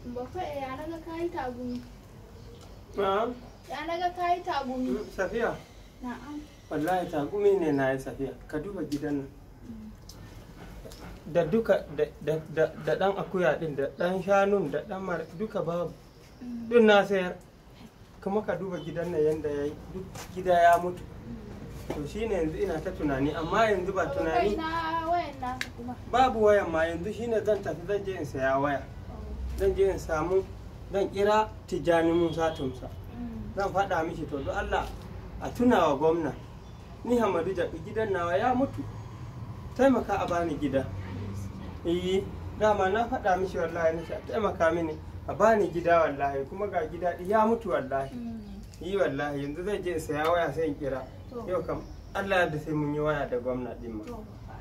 Baffa ya naga kayi tagumi. Na'am. Ya naga kayi tagumi. Safiya. Na'am. Wallahi tagumi ne na yi Safiya. Ka duba gidan nan. Da duka da dan akuya din da dan shanun da dan mara duka babu. Duk na sayar. Kuma ka duba gidan nan yanda yayi duk gida ya mutu. To shine yanzu ina ta tunani amma yanzu ba tunani. Na wayan naka kuma. Babu wayan ma yanzu shine zan tafi zan je in saya waya. Zan je in samu zan kira Tijjani Musa Tumsa. Zan faɗa mishi to don Allah a tunawa gwamna. Ni Hamadu Jabi gidan nawa ya mutu. Taimaka a bani gida. Dama na faɗa mishi wallahi na ce taimaka mini a bani gida wallahi kuma ga gida ya mutu wallahi. Wallahi yanzu zan je in saya waya sai in kira. Yau kam Allah da sai mun yi waya da gwamna din ma.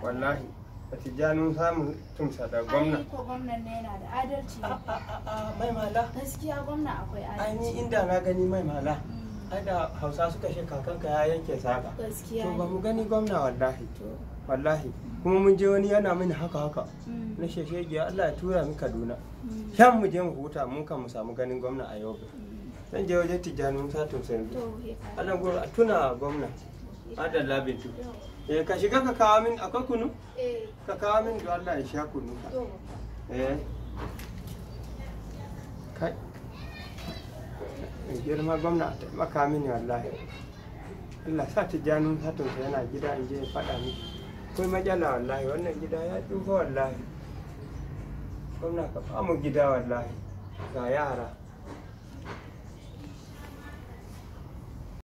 Wallahi. Tijjani samun Tumsa da gwamna. Ai ko gwamnan ne yana da adalci. Mai mala. Gaskiya gwamna akwai adalci. Ai ni inda na gani mai mala. Ai da Hausa suka ce kakanka ya yanke saka. Gaskiya. To ba mu gani gwamna wallahi. Wallahi. Kuma mun je wani yana mini haka. Na sheshege Allah ya tura mi Kaduna. Shan mu je mu huta mun kan mu samu ganin gwamna a yau. Zan je wajen Tijjani Musa Tumsa yanzu. Allah goro a tuna gwamna. Adalla Bintu. Ka shiga ka kawo min akwai kunu? Ka kawo min da Allah ya sha kunu ka. Kai. Girma gwamna a taimaka mini wallahi. Allah sa Tijjani Musa Tumsa yana gida in je ya faɗa miki. Akwai matsala wallahi wannan gida ya tsufa wallahi. Gwamna ka famu gida wallahi. Ga yara.